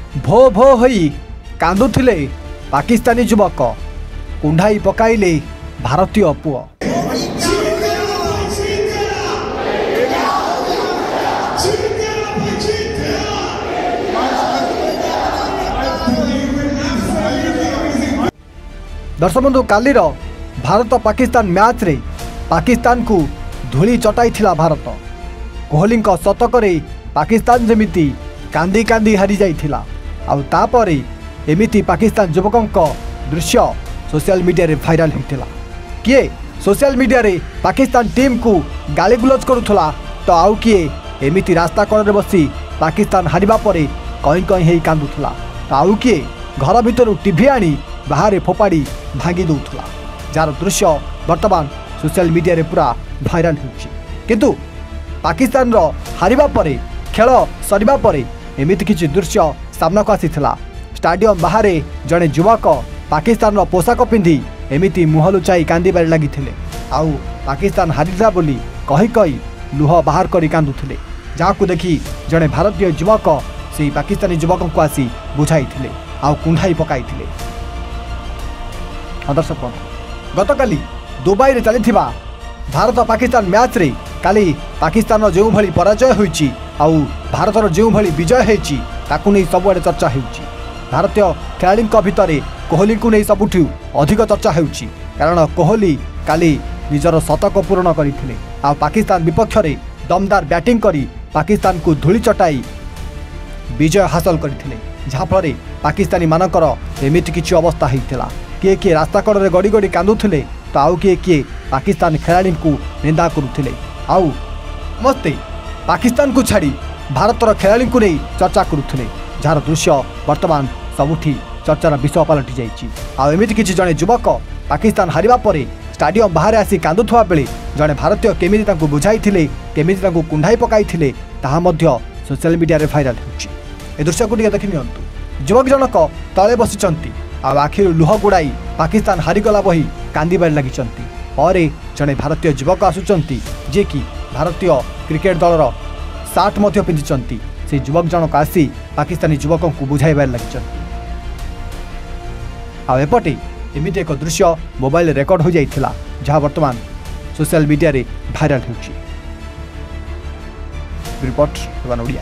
भो भो होई कांदुथिले पाकिस्तानी युवक कुंडाई पकाइले भारतीय पुओ। दर्शक बंधु कालीर भारत पाकिस्तान मैच रे पाकिस्तान को धूली चटाई थिला भारत। कोहली शतकरे पाकिस्तान जमिति कांदी कांदी हारी जाइथिला। आउ तापरे एमिति पाकिस्तान युवकों दृश्य सोशल मीडिया रे भाइराल होइथिला। किए सोशल मीडिया रे पाकिस्तान टीम को गाली गुलज करुथला तो आउ किए एमिति रास्ता कड़ रे बसी पाकिस्तान हारिबा परे कहीं कहीं हेई कांदुथला तो आउ किए घर भितर टीवी आनी बाहर फोपाड़ी भांगी दौला जार दृश्य वर्तमान सोशल मीडिया रे पूरा भाइराल होछि। किंतु पाकिस्तान रो हारिबा परे खेल सरिबा परे एमिति किछि दृश्य सामना को आसीथिला। स्टाडियम बाहर जड़े युवक पाकिस्तान रो पोशाक पिंधि एमिति मुह लुचाई कांदिबार लागिथिले। आउ पाकिस्तान हारिला बोली कही कही लुह बाहर करी कांदुथिले, जाहाकू देखि जड़े भारतीय युवक से पाकिस्तानी युवक को आसी बुझाइथिले आउ कुंडाई पकाइथिले। दर्शक गतकाली दुबई रे चली भारत पाकिस्तान मैच रे काली पाकिस्तान जो भली पराजय होइछि आउ भारतर जो भली विजय होइछि ताकू नहीं सबुआडे चर्चा होइछि। भारतीय खेलाड़ी भितर कोहली को नहीं सबुठू अधिक चर्चा होइछि कारण कोहली काली निजर शतक पूर्ण करथिले आ पाकिस्तान विपक्ष रे दमदार बैटिंग करी पाकिस्तान को धूली चटाई विजय हासिल करथिले, जहाँ फल पाकिस्तानी मानकर एमिति किछि अवस्था होइथिला। किए किए रास्ता कड़े गड़ी गड़ी कांदुथिले तो आउ किए किए पाकिस्तान खेलाड़ी को निंदा करुथिले। आउ समस्ते पाकिस्तान को छाड़ी भारतर खेलाड़ी को नहीं चर्चा करुथिले, जार दृश्य वर्तमान सबुठी चर्चार विषय पलटि जाइछि। आउ एमिति किछि जड़े युवक पाकिस्तान हारिबा परे स्टाडियम बाहर आसी कांदुथुवा बेले जड़े भारतीय केमिति तांकु बुझाइथिले केमिति तांकु कुंडाई पकाइथिले ताहा मध्य सोशल मीडिया रे भाइराल होछि। ए दृश्य को देखि नियंतु। युवक जनक तले बसिचंती आखिर लुह गुड़ाई पाकिस्तान हारिगला बही कांदिबार लगिचंती। पर जड़े भारतीय युवक आसुचंती जे कि भारतीय क्रिकेट दलर सार्ट मध्य पिंधिचंती से युवक जनक आसी पाकिस्तानी युवकों को बुझाइबार लगिचंती। एपटे एमिति एक दृश्य मोबाइल रेकर्ड हो जाइथिला जहाँ वर्तमान सोशल मीडिया रे भाइराल होछि। रिपोर्ट ओडिया।